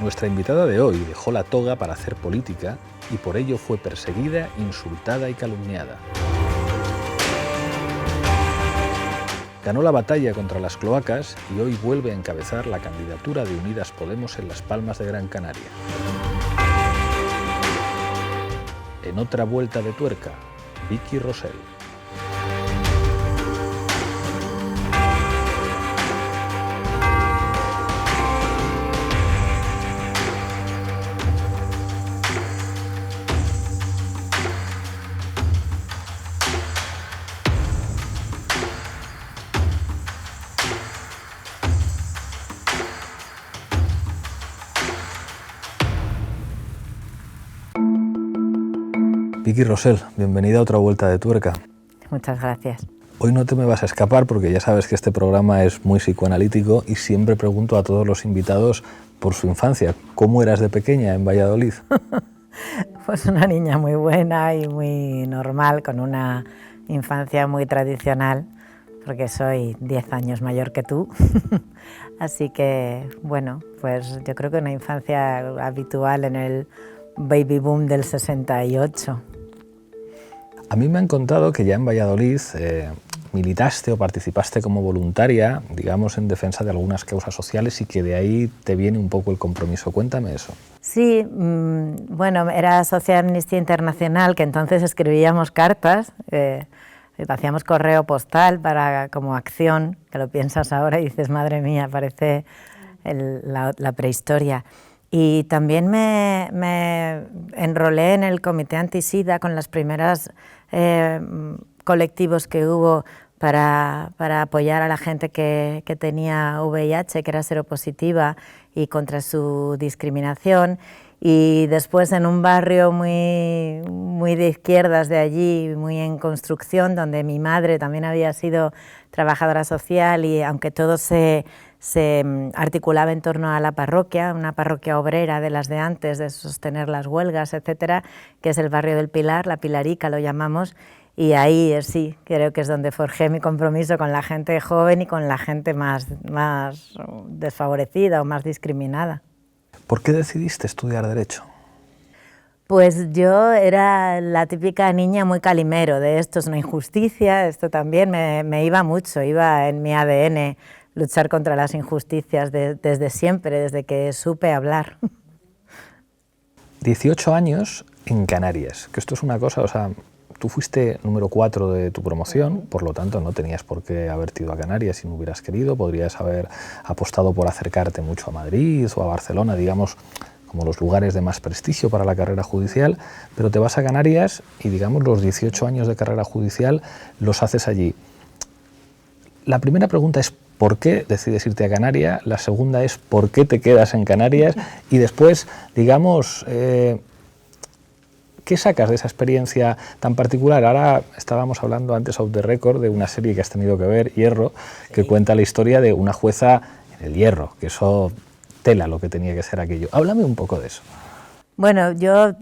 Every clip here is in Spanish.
Nuestra invitada de hoy dejó la toga para hacer política y por ello fue perseguida, insultada y calumniada. Ganó la batalla contra las cloacas y hoy vuelve a encabezar la candidatura de Unidas Podemos en Las Palmas de Gran Canaria. En otra vuelta de tuerca, Vicky Rosell. Vicky Rosell, bienvenida a otra vuelta de tuerca. Muchas gracias. Hoy no te me vas a escapar porque ya sabes que este programa es muy psicoanalítico y siempre pregunto a todos los invitados por su infancia. ¿Cómo eras de pequeña en Valladolid? Pues una niña muy buena y muy normal, con una infancia muy tradicional, porque soy 10 años mayor que tú. Así que, bueno, pues yo creo que una infancia habitual en el baby boom del 68. A mí me han contado que ya en Valladolid militaste o participaste como voluntaria, digamos, en defensa de algunas causas sociales y que de ahí te viene un poco el compromiso. Cuéntame eso. Sí, bueno, era socia de Amnistía Internacional, que entonces escribíamos cartas, hacíamos correo postal como acción, que lo piensas ahora y dices, madre mía, parece la prehistoria. Y también me enrolé en el Comité Antisida con los primeros colectivos que hubo para apoyar a la gente que tenía VIH, que era seropositiva, y contra su discriminación. Y después en un barrio muy de izquierdas de allí, muy en construcción, donde mi madre también había sido trabajadora social, y aunque todo se articulaba en torno a la parroquia, una parroquia obrera de las de antes, de sostener las huelgas, etcétera, que es el barrio del Pilar, la Pilarica lo llamamos, y ahí sí, creo que es donde forjé mi compromiso con la gente joven y con la gente más desfavorecida o más discriminada. ¿Por qué decidiste estudiar Derecho? Pues yo era la típica niña muy calimero, de esto es una injusticia, esto también me iba mucho, iba en mi ADN luchar contra las injusticias desde siempre, desde que supe hablar. 18 años en Canarias, que esto es una cosa, o sea, tú fuiste número 4 de tu promoción, por lo tanto no tenías por qué haberte ido a Canarias si no hubieras querido, podrías haber apostado por acercarte mucho a Madrid o a Barcelona, digamos, como los lugares de más prestigio para la carrera judicial, pero te vas a Canarias y, digamos, los 18 años de carrera judicial los haces allí. La primera pregunta es ¿por qué decides irte a Canarias? La segunda es ¿por qué te quedas en Canarias? Y después, digamos, ¿qué sacas de esa experiencia tan particular? Ahora estábamos hablando antes off the record de una serie que has tenido que ver, Hierro, que cuenta la historia de una jueza en el Hierro, que eso tela lo que tenía que ser aquello. Háblame un poco de eso. Bueno, yo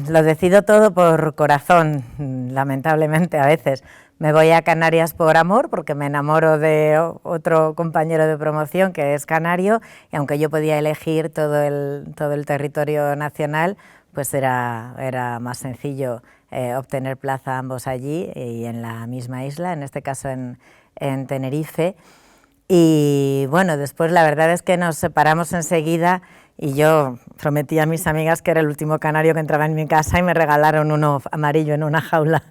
lo decido todo por corazón, lamentablemente a veces. Me voy a Canarias por amor, porque me enamoro de otro compañero de promoción que es canario, y aunque yo podía elegir todo el territorio nacional, pues era más sencillo obtener plaza ambos allí y en la misma isla, en este caso en Tenerife. Y bueno, después la verdad es que nos separamos enseguida y yo prometí a mis amigas que era el último canario que entraba en mi casa y me regalaron uno amarillo en una jaula.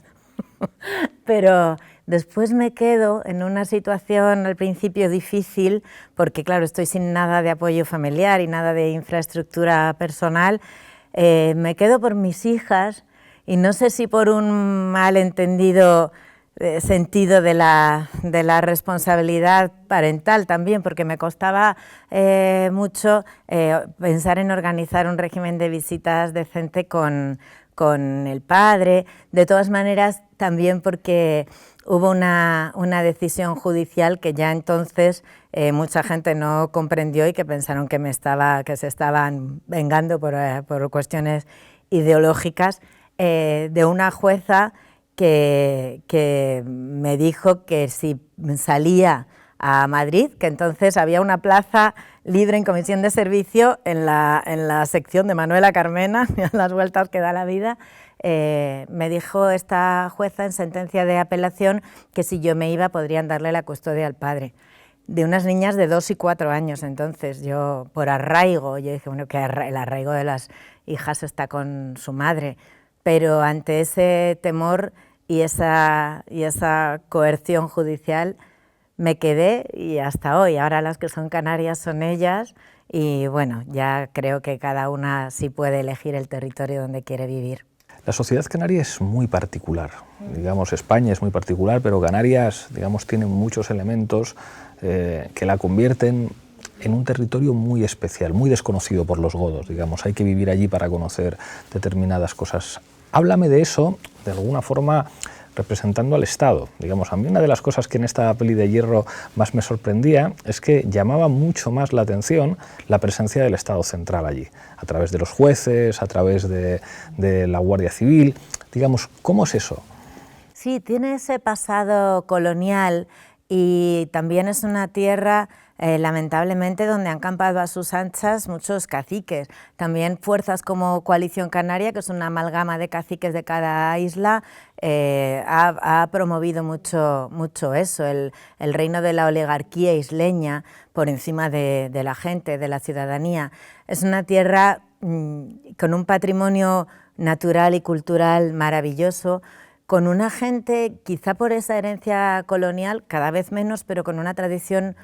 Pero después me quedo en una situación al principio difícil porque claro, estoy sin nada de apoyo familiar y nada de infraestructura personal. Me quedo por mis hijas y no sé si por un malentendido sentido de la responsabilidad parental también, porque me costaba mucho pensar en organizar un régimen de visitas decente con el padre. De todas maneras, también porque hubo una decisión judicial que ya entonces mucha gente no comprendió y que pensaron que se estaban vengando por cuestiones ideológicas, de una jueza que me dijo que si salía a Madrid, que entonces había una plaza libre en comisión de servicio en la sección de Manuela Carmena, a las vueltas que da la vida. Me dijo esta jueza en sentencia de apelación que si yo me iba podrían darle la custodia al padre de unas niñas de 2 y 4 años. Entonces yo, por arraigo, yo dije, bueno, que el arraigo de las hijas está con su madre, pero ante ese temor y esa coerción judicial me quedé, y hasta hoy. Ahora las que son canarias son ellas, y bueno, ya creo que cada una sí puede elegir el territorio donde quiere vivir. La sociedad canaria es muy particular, digamos, España es muy particular, pero Canarias, digamos, tiene muchos elementos que la convierten en un territorio muy especial, muy desconocido por los godos, digamos, hay que vivir allí para conocer determinadas cosas. Háblame de eso, de alguna forma, representando al Estado. Digamos, a mí una de las cosas que en esta peli de Hierro más me sorprendía es que llamaba mucho más la atención la presencia del Estado central allí, a través de los jueces, a través de la Guardia Civil. Digamos, ¿cómo es eso? Sí, tiene ese pasado colonial y también es una tierra lamentablemente donde han campado a sus anchas muchos caciques. También fuerzas como Coalición Canaria, que es una amalgama de caciques de cada isla, ha promovido mucho eso, el reino de la oligarquía isleña por encima de la gente, de la ciudadanía. Es una tierra con un patrimonio natural y cultural maravilloso, con una gente, quizá por esa herencia colonial, cada vez menos, pero con una tradición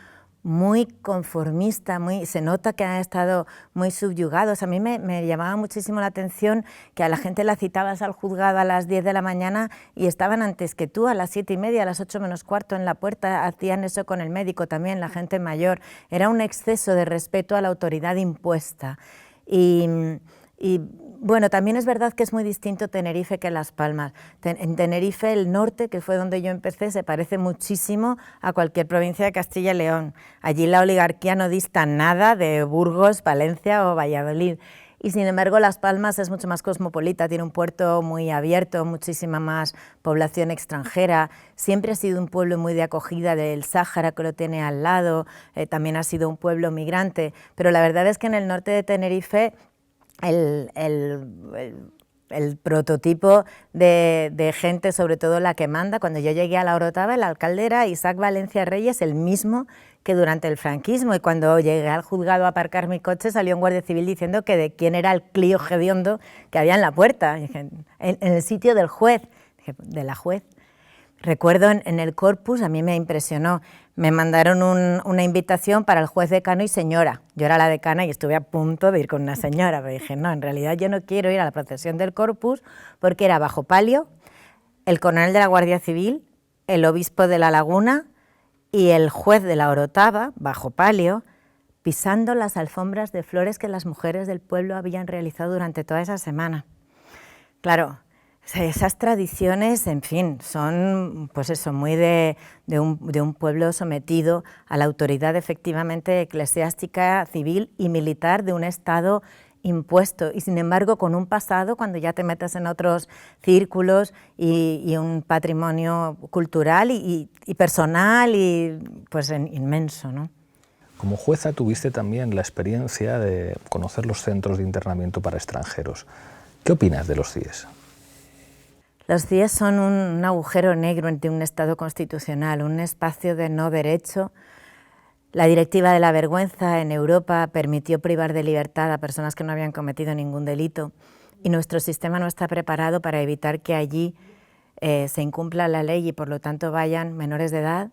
muy conformista, se nota que han estado muy subyugados. A mí me llamaba muchísimo la atención que a la gente la citabas al juzgado a las 10 de la mañana y estaban antes que tú, a las 7:30, a las 8 menos cuarto en la puerta, hacían eso con el médico también, la gente mayor. Era un exceso de respeto a la autoridad impuesta. Y bueno, también es verdad que es muy distinto Tenerife que Las Palmas. En Tenerife, el norte, que fue donde yo empecé, se parece muchísimo a cualquier provincia de Castilla y León. Allí la oligarquía no dista nada de Burgos, Valencia o Valladolid. Y sin embargo Las Palmas es mucho más cosmopolita, tiene un puerto muy abierto, muchísima más población extranjera, siempre ha sido un pueblo muy de acogida del Sáhara, que lo tiene al lado, también ha sido un pueblo migrante, pero la verdad es que en el norte de Tenerife el prototipo de gente, sobre todo la que manda. Cuando yo llegué a La Orotava, el alcalde era Isaac Valencia Reyes, el mismo que durante el franquismo, y cuando llegué al juzgado a aparcar mi coche salió un guardia civil diciendo que de quién era el Clio hediondo que había en la puerta, en el sitio del juez. Dije, ¿de la juez? Recuerdo en el Corpus, a mí me impresionó, me mandaron una invitación para el juez decano y señora. Yo era la decana y estuve a punto de ir con una señora, pero dije, no, en realidad yo no quiero ir a la procesión del Corpus porque era bajo palio, el coronel de la Guardia Civil, el obispo de La Laguna y el juez de La Orotava, bajo palio, pisando las alfombras de flores que las mujeres del pueblo habían realizado durante toda esa semana. Claro, esas tradiciones, en fin, son pues eso, muy de un pueblo sometido a la autoridad efectivamente eclesiástica, civil y militar de un Estado impuesto, y sin embargo con un pasado, cuando ya te metes en otros círculos y un patrimonio cultural y personal y pues inmenso, ¿no? Como jueza tuviste también la experiencia de conocer los centros de internamiento para extranjeros. ¿Qué opinas de los CIES? Los CIES son un agujero negro ante un Estado constitucional, un espacio de no derecho. La Directiva de la Vergüenza en Europa permitió privar de libertad a personas que no habían cometido ningún delito, y nuestro sistema no está preparado para evitar que allí se incumpla la ley y por lo tanto vayan menores de edad,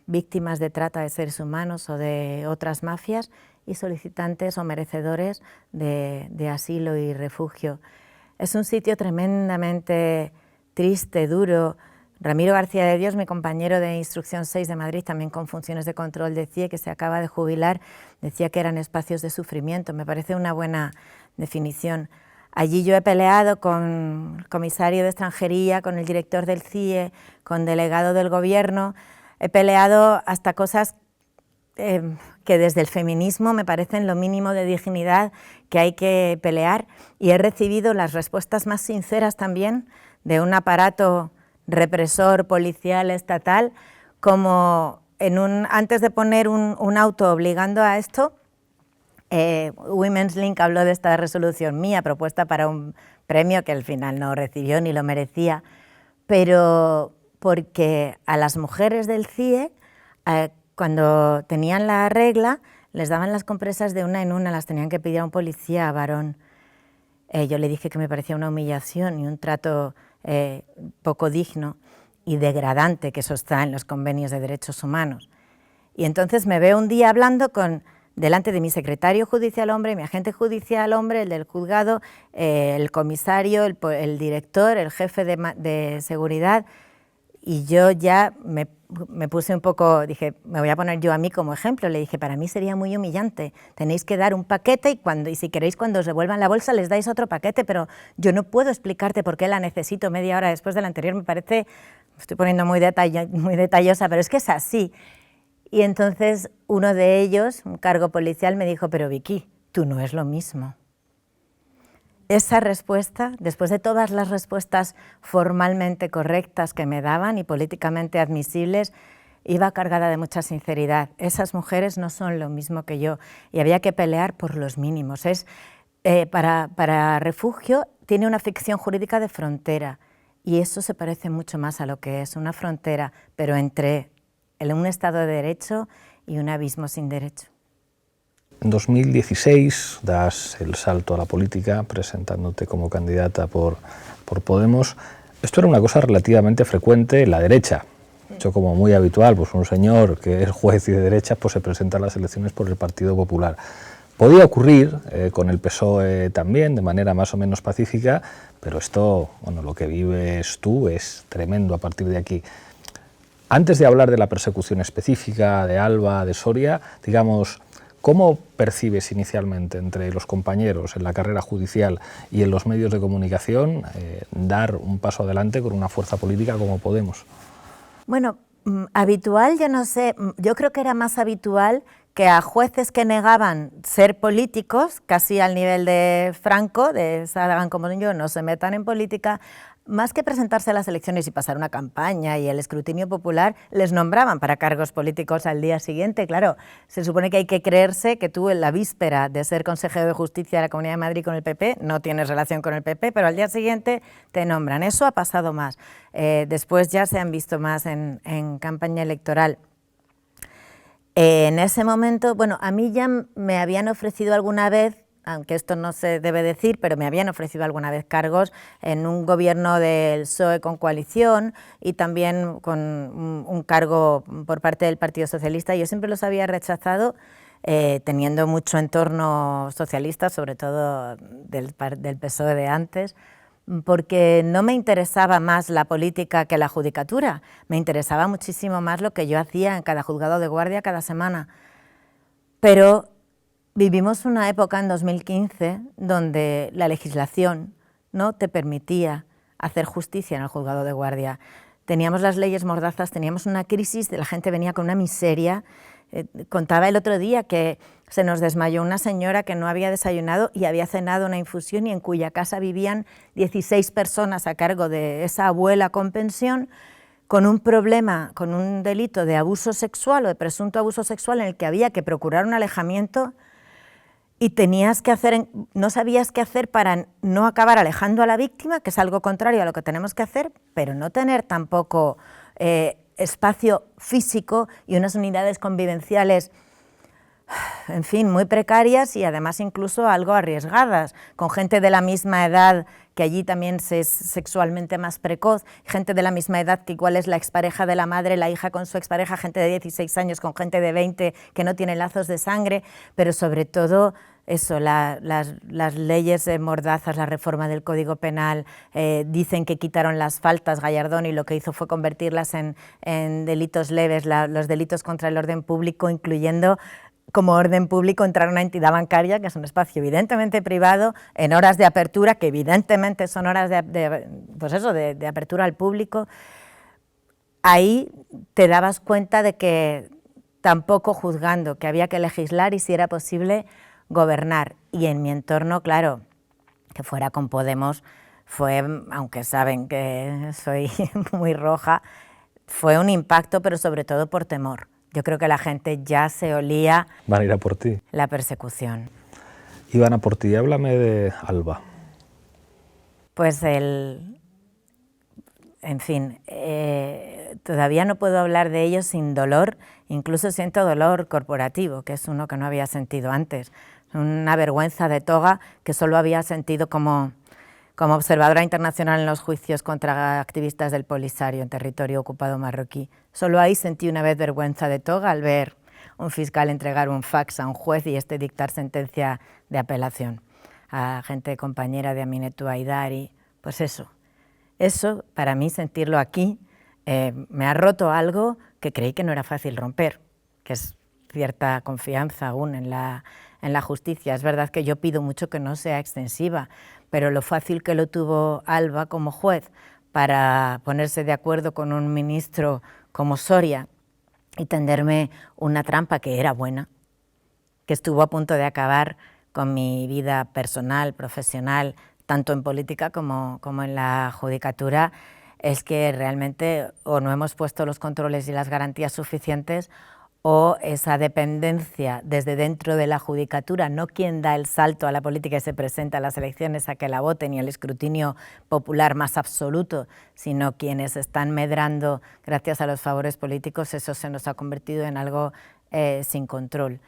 víctimas de trata de seres humanos o de otras mafias, y solicitantes o merecedores de asilo y refugio. Es un sitio tremendamente triste, duro. Ramiro García de Dios, mi compañero de Instrucción 6 de Madrid, también con funciones de control de CIE, que se acaba de jubilar, decía que eran espacios de sufrimiento. Me parece una buena definición. Allí yo he peleado con el comisario de extranjería, con el director del CIE, con delegado del gobierno. He peleado hasta cosas que desde el feminismo me parecen lo mínimo de dignidad que hay que pelear, y he recibido las respuestas más sinceras también de un aparato represor policial estatal, como antes de poner un auto obligando a esto, Women's Link habló de esta resolución mía, propuesta para un premio que al final no recibió ni lo merecía, pero porque a las mujeres del CIE, cuando tenían la regla, les daban las compresas de una en una, las tenían que pedir a un policía varón. Yo le dije que me parecía una humillación y un trato poco digno y degradante, que eso está en los convenios de derechos humanos. Y entonces me veo un día hablando delante de mi secretario judicial hombre, mi agente judicial hombre, el del juzgado, el comisario, el director, el jefe de seguridad, y yo ya me puse un poco, dije, me voy a poner yo a mí como ejemplo, le dije, para mí sería muy humillante, tenéis que dar un paquete y si queréis cuando os devuelvan la bolsa les dais otro paquete, pero yo no puedo explicarte por qué la necesito media hora después de la anterior, me parece, me estoy poniendo muy detallosa, pero es que es así. Y entonces uno de ellos, un cargo policial, me dijo, pero Vicky, tú no es lo mismo. Esa respuesta, después de todas las respuestas formalmente correctas que me daban y políticamente admisibles, iba cargada de mucha sinceridad. Esas mujeres no son lo mismo que yo y había que pelear por los mínimos. Para refugio tiene una ficción jurídica de frontera y eso se parece mucho más a lo que es una frontera, pero entre un Estado de Derecho y un abismo sin derecho. En 2016 das el salto a la política presentándote como candidata por Podemos. Esto era una cosa relativamente frecuente en la derecha. Hecho como muy habitual, pues un señor que es juez y de derecha pues se presenta a las elecciones por el Partido Popular. Podía ocurrir con el PSOE también, de manera más o menos pacífica, pero esto, bueno, lo que vives tú es tremendo a partir de aquí. Antes de hablar de la persecución específica de Alba, de Soria, digamos, ¿cómo percibes inicialmente entre los compañeros en la carrera judicial y en los medios de comunicación dar un paso adelante con una fuerza política como Podemos? Bueno, habitual, yo no sé, yo creo que era más habitual que a jueces que negaban ser políticos, casi al nivel de Franco, de salgan como yo, no se metan en política, más que presentarse a las elecciones y pasar una campaña y el escrutinio popular, les nombraban para cargos políticos al día siguiente. Claro, se supone que hay que creerse que tú en la víspera de ser consejero de Justicia de la Comunidad de Madrid con el PP, no tienes relación con el PP, pero al día siguiente te nombran. Eso ha pasado más. Después ya se han visto más en campaña electoral. En ese momento, bueno, a mí ya me habían ofrecido alguna vez, aunque esto no se debe decir, pero me habían ofrecido alguna vez cargos en un gobierno del PSOE con coalición y también con un cargo por parte del Partido Socialista. Yo siempre los había rechazado, teniendo mucho entorno socialista, sobre todo del PSOE de antes, porque no me interesaba más la política que la judicatura, me interesaba muchísimo más lo que yo hacía en cada juzgado de guardia cada semana. Pero vivimos una época en 2015 donde la legislación no te permitía hacer justicia en el juzgado de guardia. Teníamos las leyes mordazas, teníamos una crisis, la gente venía con una miseria. Contaba el otro día que se nos desmayó una señora que no había desayunado y había cenado una infusión y en cuya casa vivían 16 personas a cargo de esa abuela con pensión, con un problema, con un delito de abuso sexual o de presunto abuso sexual en el que había que procurar un alejamiento y tenías que hacer, no sabías qué hacer para no acabar alejando a la víctima, que es algo contrario a lo que tenemos que hacer, pero no tener tampoco espacio físico y unas unidades convivenciales, en fin, muy precarias y además incluso algo arriesgadas, con gente de la misma edad que allí también se es sexualmente más precoz, gente de la misma edad que igual es la expareja de la madre, la hija con su expareja, gente de 16 años con gente de 20 que no tiene lazos de sangre, pero sobre todo eso, las leyes mordazas, la reforma del Código Penal, dicen que quitaron las faltas Gallardón y lo que hizo fue convertirlas en delitos leves, los delitos contra el orden público, incluyendo como orden público entrar a una entidad bancaria, que es un espacio evidentemente privado, en horas de apertura, que evidentemente son horas de apertura al público. Ahí te dabas cuenta de que tampoco juzgando, que había que legislar y si era posible gobernar. Y en mi entorno, claro, que fuera con Podemos, fue, aunque saben que soy muy roja, fue un impacto, pero sobre todo por temor. Yo creo que la gente ya se olía Van a ir a por ti. la persecución. Y van a por ti. Háblame de Alba. Pues en fin, todavía no puedo hablar de ello sin dolor, incluso siento dolor corporativo, que es uno que no había sentido antes, una vergüenza de toga que solo había sentido como observadora internacional en los juicios contra activistas del Polisario en territorio ocupado marroquí. Solo ahí sentí una vez vergüenza de toga al ver un fiscal entregar un fax a un juez y este dictar sentencia de apelación a gente compañera de Aminetou Haidari. Pues eso, para mí sentirlo aquí me ha roto algo que creí que no era fácil romper, que es cierta confianza aún en la justicia. Es verdad que yo pido mucho que no sea extensiva, pero lo fácil que lo tuvo Alba como juez para ponerse de acuerdo con un ministro como Soria y tenderme una trampa que era buena, que estuvo a punto de acabar con mi vida personal, profesional, tanto en política como en la judicatura, es que realmente o no hemos puesto los controles y las garantías suficientes o esa dependencia desde dentro de la judicatura, no quien da el salto a la política y se presenta a las elecciones a que la voten y el escrutinio popular más absoluto, sino quienes están medrando gracias a los favores políticos, eso se nos ha convertido en algo sin control.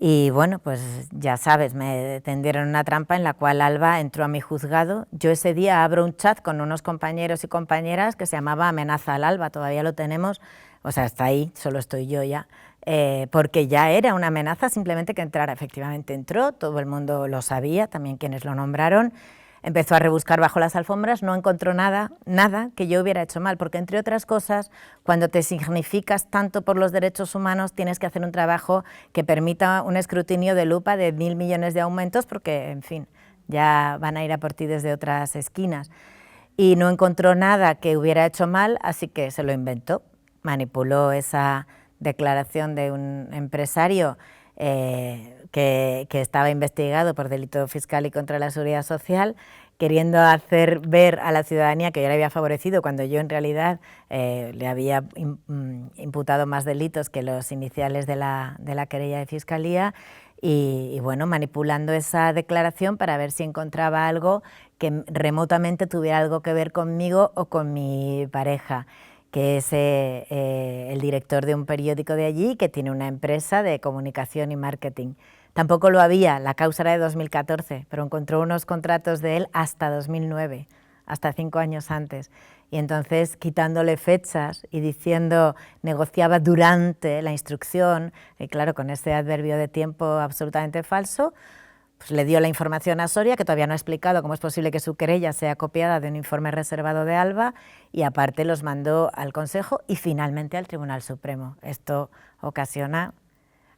Y bueno, pues ya sabes, me tendieron una trampa en la cual Alba entró a mi juzgado. Yo ese día abro un chat con unos compañeros y compañeras que se llamaba Amenaza al Alba, todavía lo tenemos, o sea, está ahí, solo estoy yo ya, porque ya era una amenaza simplemente que entrara. Efectivamente entró, todo el mundo lo sabía, también quienes lo nombraron. Empezó a rebuscar bajo las alfombras, no encontró nada que yo hubiera hecho mal, porque entre otras cosas, cuando te significas tanto por los derechos humanos, tienes que hacer un trabajo que permita un escrutinio de lupa de 1.000 millones de aumentos, porque, en fin, ya van a ir a por ti desde otras esquinas. Y no encontró nada que hubiera hecho mal, así que se lo inventó, manipuló esa declaración de un empresario que estaba investigado por delito fiscal y contra la seguridad social, queriendo hacer ver a la ciudadanía que yo le había favorecido cuando yo en realidad le había imputado más delitos que los iniciales de la querella de fiscalía y bueno, manipulando esa declaración para ver si encontraba algo que remotamente tuviera algo que ver conmigo o con mi pareja, que es el director de un periódico de allí, que tiene una empresa de comunicación y marketing. Tampoco lo había, la causa era de 2014, pero encontró unos contratos de él hasta 2009, hasta 5 años antes. Y entonces, quitándole fechas y diciendo, negociaba durante la instrucción, y claro, con ese adverbio de tiempo absolutamente falso, pues le dio la información a Soria, que todavía no ha explicado cómo es posible que su querella sea copiada de un informe reservado de Alba, y aparte los mandó al Consejo y finalmente al Tribunal Supremo. Esto ocasiona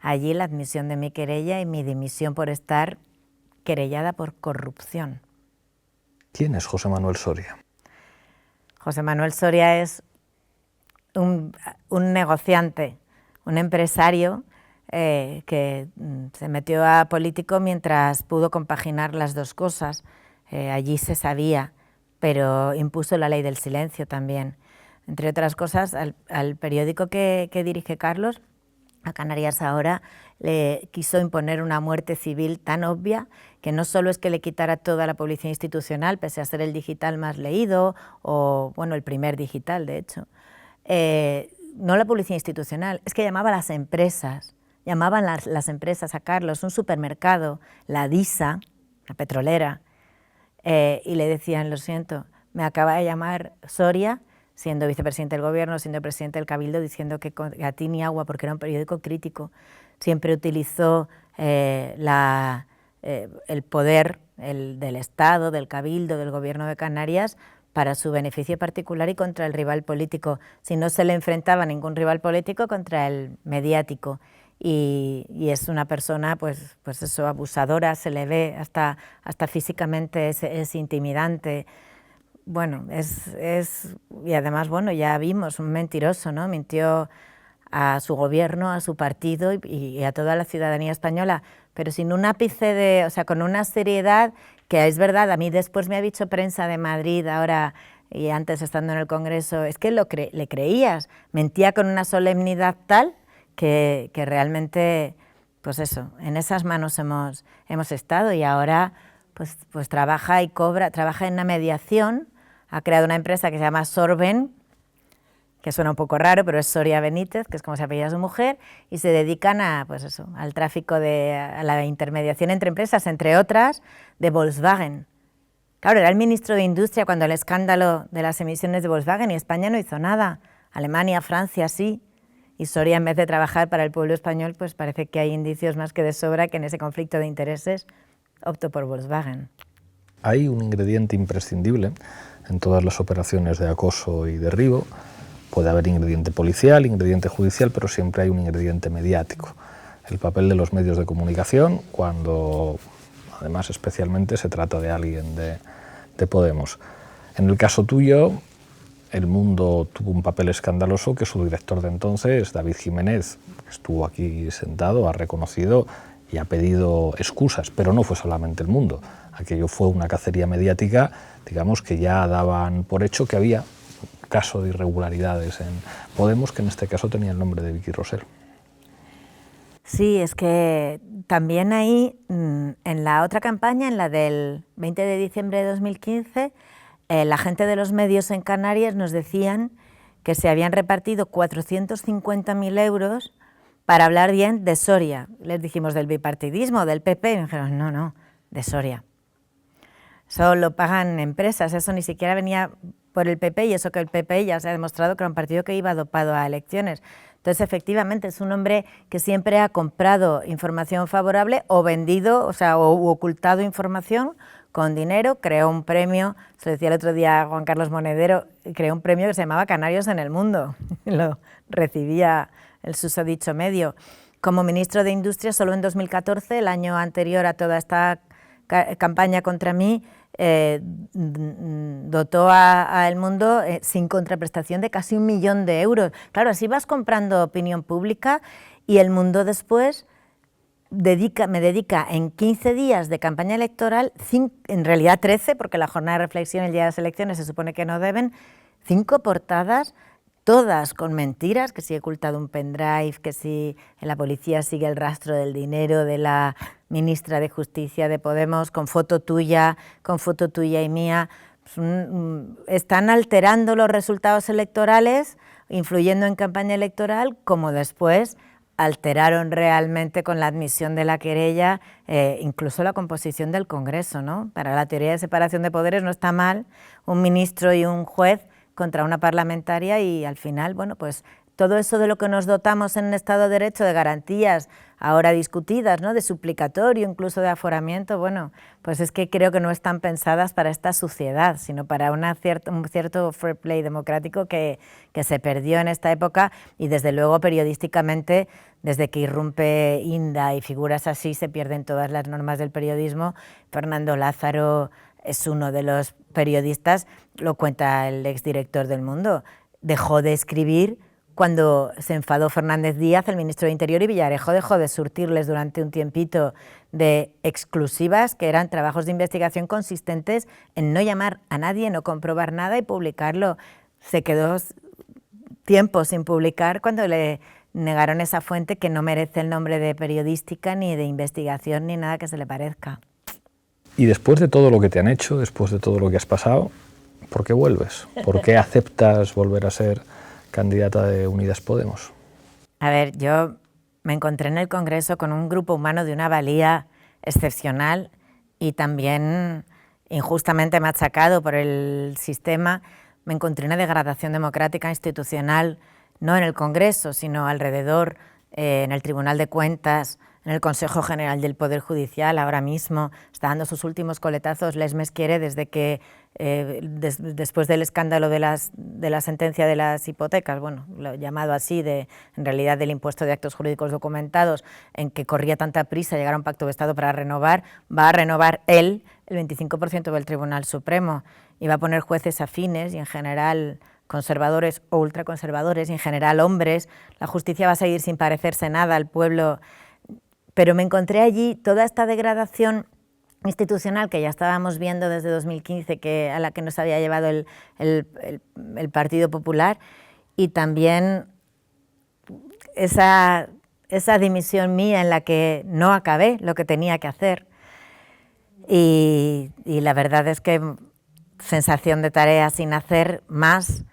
allí la admisión de mi querella y mi dimisión por estar querellada por corrupción. ¿Quién es José Manuel Soria? José Manuel Soria es un negociante, un empresario que se metió a político mientras pudo compaginar las dos cosas. Allí se sabía, pero impuso la ley del silencio también. Entre otras cosas, al periódico que dirige Carlos, a Canarias Ahora, le quiso imponer una muerte civil tan obvia que no solo es que le quitara toda la publicidad institucional, pese a ser el digital más leído, o bueno, el primer digital de hecho, no la publicidad institucional, es que llamaba a las empresas, llamaban las empresas a Carlos, un supermercado, la DISA, la petrolera, y le decían, lo siento, me acaba de llamar Soria, siendo vicepresidente del gobierno, siendo presidente del Cabildo, diciendo que a ti ni agua, porque era un periódico crítico. Siempre utilizó el poder del Estado, del Cabildo, del gobierno de Canarias, para su beneficio particular y contra el rival político. Si no se le enfrentaba a ningún rival político, contra el mediático. Y es una persona, pues eso, abusadora, se le ve, hasta físicamente es intimidante. Bueno, y además, bueno, ya vimos, un mentiroso, ¿no? Mintió a su gobierno, a su partido y a toda la ciudadanía española, pero sin un ápice o sea, con una seriedad que es verdad, a mí después me ha dicho prensa de Madrid ahora y antes estando en el Congreso, es que le creías, mentía con una solemnidad tal que realmente, pues eso, en esas manos hemos estado, y ahora pues trabaja y cobra, trabaja en una mediación, ha creado una empresa que se llama Sorben, que suena un poco raro, pero es Soria Benítez, que es como se apellida su mujer, y se dedican a, pues eso, al tráfico, a la intermediación entre empresas, entre otras, de Volkswagen. Claro, era el ministro de Industria cuando el escándalo de las emisiones de Volkswagen, y España no hizo nada. Alemania, Francia, sí. Y Soria, en vez de trabajar para el pueblo español, pues parece que hay indicios más que de sobra que en ese conflicto de intereses optó por Volkswagen. Hay un ingrediente imprescindible en todas las operaciones de acoso y derribo. Puede haber ingrediente policial, ingrediente judicial, pero siempre hay un ingrediente mediático. El papel de los medios de comunicación, cuando además especialmente se trata de alguien de Podemos. En el caso tuyo, El Mundo tuvo un papel escandaloso que su director de entonces, David Jiménez, que estuvo aquí sentado, ha reconocido y ha pedido excusas, pero no fue solamente El Mundo. Aquello fue una cacería mediática, digamos, que ya daban por hecho que había un caso de irregularidades en Podemos, que en este caso tenía el nombre de Vicky Rosell. Sí, es que también ahí, en la otra campaña, en la del 20 de diciembre de 2015, la gente de los medios en Canarias nos decían que se habían repartido 450.000 euros para hablar bien de Soria. Les dijimos del bipartidismo, del PP, y me dijeron, no, de Soria. Eso lo pagan empresas, eso ni siquiera venía por el PP, y eso que el PP ya se ha demostrado que era un partido que iba dopado a elecciones. Entonces, efectivamente, es un hombre que siempre ha comprado información favorable o vendido, o sea, o ocultado información con dinero. Creó un premio, se lo decía el otro día Juan Carlos Monedero, creó un premio que se llamaba Canarios en el Mundo, lo recibía el susodicho medio. Como ministro de Industria, solo en 2014, el año anterior a toda esta campaña contra mí, dotó a El Mundo sin contraprestación de casi 1 millón de euros. Claro, así vas comprando opinión pública, y El Mundo después me dedica en 15 días de campaña electoral, en realidad 13, porque la jornada de reflexión el día de las elecciones se supone que no deben, 5 portadas, todas con mentiras, que si he ocultado un pendrive, que si la policía sigue el rastro del dinero de la ministra de Justicia de Podemos, con foto tuya y mía. Están alterando los resultados electorales, influyendo en campaña electoral, como después alteraron realmente con la admisión de la querella incluso la composición del Congreso, ¿no? Para la teoría de separación de poderes no está mal un ministro y un juez contra una parlamentaria, y al final, bueno, pues todo eso de lo que nos dotamos en el Estado de Derecho, de garantías ahora discutidas, ¿no?, de suplicatorio, incluso de aforamiento, bueno, pues es que creo que no están pensadas para esta suciedad, sino para un cierto fair play democrático que se perdió en esta época, y desde luego periodísticamente, desde que irrumpe Inda y figuras así, se pierden todas las normas del periodismo. Fernando Lázaro es uno de los periodistas, lo cuenta el exdirector del Mundo, dejó de escribir cuando se enfadó Fernández Díaz, el ministro de Interior, y Villarejo dejó de surtirles durante un tiempito de exclusivas, que eran trabajos de investigación consistentes en no llamar a nadie, no comprobar nada y publicarlo. Se quedó tiempo sin publicar cuando le negaron esa fuente, que no merece el nombre de periodística, ni de investigación, ni nada que se le parezca. Y después de todo lo que te han hecho, después de todo lo que has pasado, ¿por qué vuelves? ¿Por qué aceptas volver a ser candidata de Unidas Podemos? A ver, yo me encontré en el Congreso con un grupo humano de una valía excepcional, y también injustamente machacado por el sistema. Me encontré una degradación democrática institucional, no en el Congreso, sino alrededor, en el Tribunal de Cuentas, en el Consejo General del Poder Judicial. Ahora mismo está dando sus últimos coletazos Les Mesquiere, desde que después del escándalo de la sentencia de las hipotecas, bueno, lo llamado así, en realidad del impuesto de actos jurídicos documentados, en que corría tanta prisa llegar a un pacto de Estado para renovar, va a renovar él el 25% del Tribunal Supremo, y va a poner jueces afines y en general conservadores o ultraconservadores, y en general hombres. La justicia va a seguir sin parecerse nada al pueblo. Pero me encontré allí toda esta degradación institucional que ya estábamos viendo desde 2015, a la que nos había llevado el Partido Popular, y también esa dimisión mía en la que no acabé lo que tenía que hacer. Y la verdad es que sensación de tarea sin hacer más,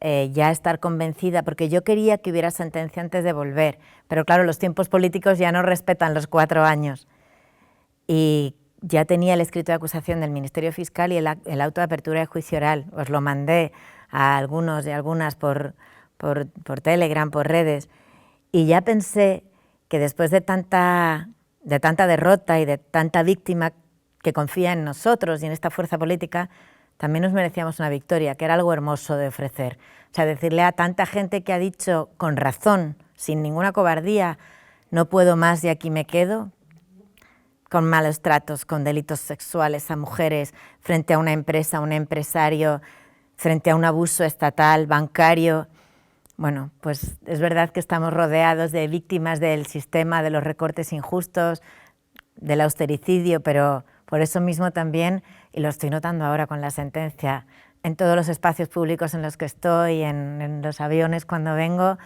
ya estar convencida, porque yo quería que hubiera sentencia antes de volver, pero claro, los tiempos políticos ya no respetan los 4 años. Y ya tenía el escrito de acusación del Ministerio Fiscal y el auto de apertura de juicio oral. Os lo mandé a algunos y algunas por Telegram, por redes, y ya pensé que después de tanta derrota y de tanta víctima que confía en nosotros y en esta fuerza política, también nos merecíamos una victoria, que era algo hermoso de ofrecer. O sea, decirle a tanta gente que ha dicho con razón, sin ninguna cobardía, no puedo más y aquí me quedo, con malos tratos, con delitos sexuales a mujeres, frente a una empresa, a un empresario, frente a un abuso estatal, bancario. Bueno, pues es verdad que estamos rodeados de víctimas del sistema, de los recortes injustos, del austericidio, pero por eso mismo también, y lo estoy notando ahora con la sentencia, en todos los espacios públicos en los que estoy, en los aviones cuando vengo,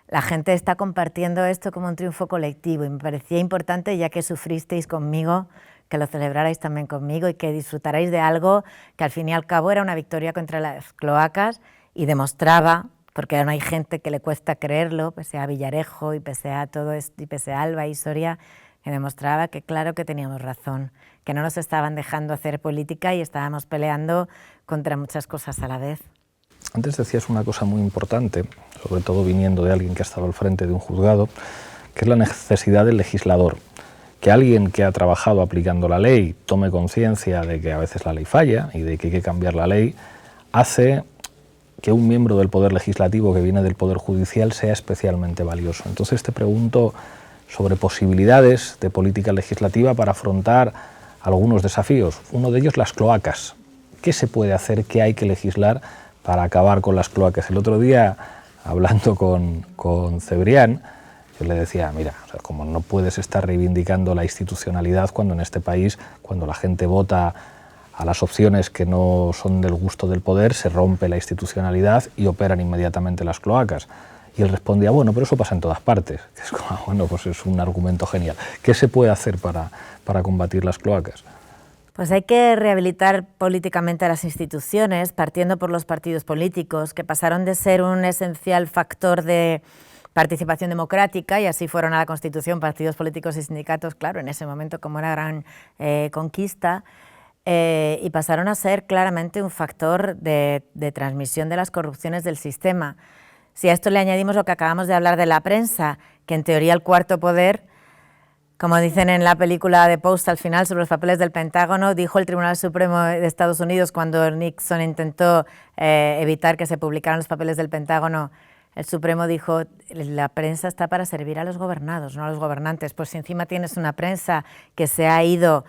la gente está compartiendo esto como un triunfo colectivo, y me parecía importante, ya que sufristeis conmigo, que lo celebrarais también conmigo y que disfrutarais de algo que al fin y al cabo era una victoria contra las cloacas y demostraba, porque aún hay gente que le cuesta creerlo, pese a Villarejo y pese a todo esto, y pese a Alba y Soria, que demostraba que claro que teníamos razón, que no nos estaban dejando hacer política y estábamos peleando contra muchas cosas a la vez. Antes decías una cosa muy importante, sobre todo viniendo de alguien que ha estado al frente de un juzgado, que es la necesidad del legislador. Que alguien que ha trabajado aplicando la ley tome conciencia de que a veces la ley falla y de que hay que cambiar la ley, hace que un miembro del Poder Legislativo que viene del Poder Judicial sea especialmente valioso. Entonces te pregunto sobre posibilidades de política legislativa para afrontar algunos desafíos. Uno de ellos, las cloacas. ¿Qué se puede hacer? ¿Qué hay que legislar para acabar con las cloacas? El otro día, hablando con Cebrián, yo le decía, mira, o sea, como no puedes estar reivindicando la institucionalidad cuando en este país, cuando la gente vota a las opciones que no son del gusto del poder, se rompe la institucionalidad y operan inmediatamente las cloacas. Y él respondía, bueno, pero eso pasa en todas partes. Que es como, bueno, pues es un argumento genial. ¿Qué se puede hacer para combatir las cloacas? Pues hay que rehabilitar políticamente a las instituciones, partiendo por los partidos políticos, que pasaron de ser un esencial factor de participación democrática, y así fueron a la Constitución partidos políticos y sindicatos, claro, en ese momento como una gran conquista, y pasaron a ser claramente un factor de transmisión de las corrupciones del sistema. Si a esto le añadimos lo que acabamos de hablar de la prensa, que en teoría el cuarto poder, como dicen en la película de Post al final sobre los papeles del Pentágono, dijo el Tribunal Supremo de Estados Unidos cuando Nixon intentó evitar que se publicaran los papeles del Pentágono, el Supremo dijo, la prensa está para servir a los gobernados, no a los gobernantes. Pues si encima tienes una prensa que se ha ido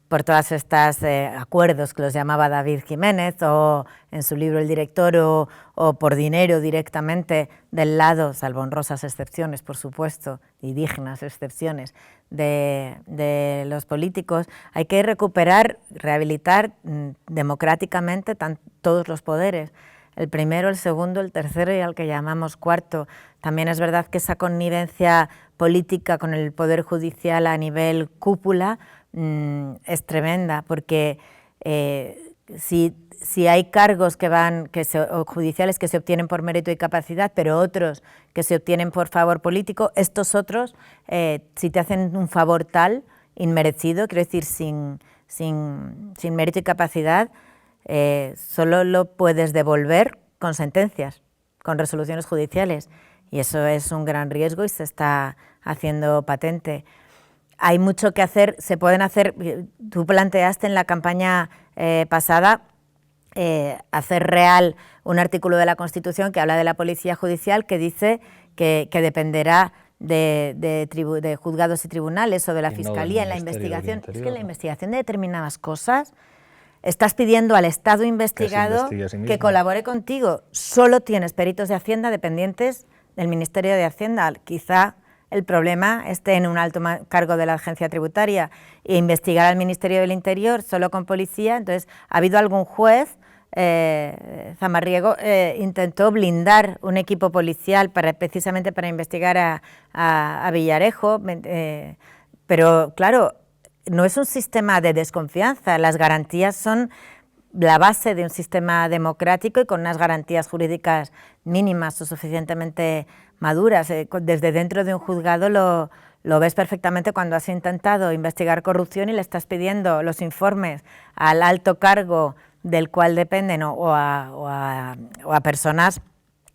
por todos estos acuerdos que los llamaba David Jiménez, o en su libro El Director, o por dinero directamente del lado, salvo honrosas excepciones, por supuesto, y dignas excepciones, de los políticos, hay que recuperar, rehabilitar democráticamente todos los poderes, el primero, el segundo, el tercero y al que llamamos cuarto. También es verdad que esa connivencia política con el Poder Judicial a nivel cúpula es tremenda, porque si hay cargos o judiciales que se obtienen por mérito y capacidad, pero otros que se obtienen por favor político, estos otros, si te hacen un favor tal, inmerecido, quiero decir, sin mérito y capacidad, solo lo puedes devolver con sentencias, con resoluciones judiciales, y eso es un gran riesgo y se está haciendo patente. Hay mucho que hacer, se pueden hacer, tú planteaste en la campaña pasada hacer real un artículo de la Constitución que habla de la Policía Judicial, que dice que dependerá de juzgados y tribunales o de la Fiscalía en la investigación. Es que en la investigación de determinadas cosas estás pidiendo al Estado investigado que colabore contigo. Solo tienes peritos de Hacienda dependientes del Ministerio de Hacienda. Quizá el problema esté en un alto cargo de la agencia tributaria e investigar al Ministerio del Interior solo con policía. Entonces, ha habido algún juez, Zamarriego, intentó blindar un equipo policial precisamente para investigar a Villarejo, pero claro, no es un sistema de desconfianza, las garantías son la base de un sistema democrático y con unas garantías jurídicas mínimas o suficientemente maduras. Desde dentro de un juzgado lo ves perfectamente cuando has intentado investigar corrupción y le estás pidiendo los informes al alto cargo del cual dependen o a personas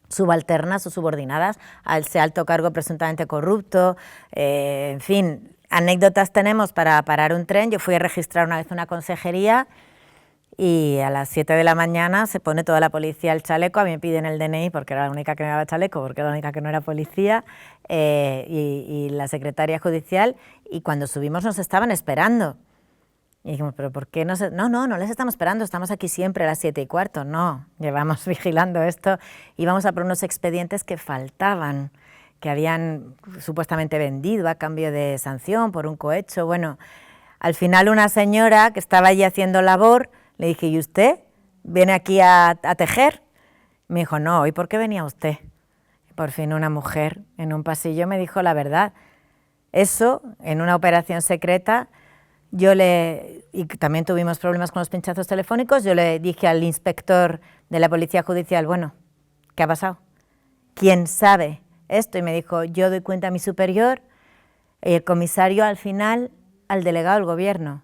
subalternas o subordinadas a ese alto cargo presuntamente corrupto. En fin, anécdotas tenemos para parar un tren. Yo fui a registrar una vez una consejería y a las 7 de la mañana se pone toda la policía al chaleco, a mí me piden el DNI porque era la única que me daba chaleco, porque era la única que no era policía, y la secretaria judicial, y cuando subimos nos estaban esperando. Y dijimos, ¿pero por qué no se...? No les estamos esperando, estamos aquí siempre a las 7:15, no, llevamos vigilando esto, íbamos a por unos expedientes que faltaban, que habían supuestamente vendido a cambio de sanción por un cohecho. Bueno, al final una señora que estaba allí haciendo labor, le dije, ¿y usted viene aquí a tejer? Me dijo, no, ¿y por qué venía usted? Por fin una mujer en un pasillo me dijo la verdad. Eso, en una operación secreta, y también tuvimos problemas con los pinchazos telefónicos, yo le dije al inspector de la Policía Judicial, bueno, ¿qué ha pasado? ¿Quién sabe esto? Y me dijo, yo doy cuenta a mi superior, y el comisario al final al delegado del gobierno.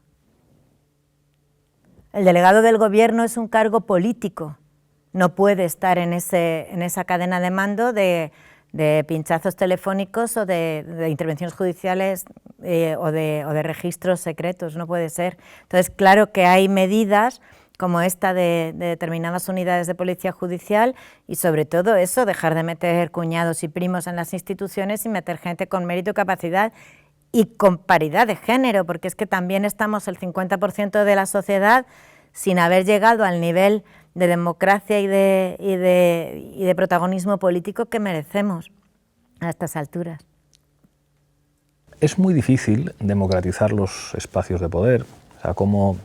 El delegado del gobierno es un cargo político, no puede estar en esa cadena de mando de pinchazos telefónicos o de intervenciones judiciales o de registros secretos, no puede ser. Entonces, claro que hay medidas como esta de determinadas unidades de policía judicial y sobre todo eso, dejar de meter cuñados y primos en las instituciones y meter gente con mérito y capacidad y con paridad de género, porque es que también estamos el 50% de la sociedad sin haber llegado al nivel de democracia y de protagonismo político que merecemos a estas alturas. Es muy difícil democratizar los espacios de poder. O sea, ¿cómo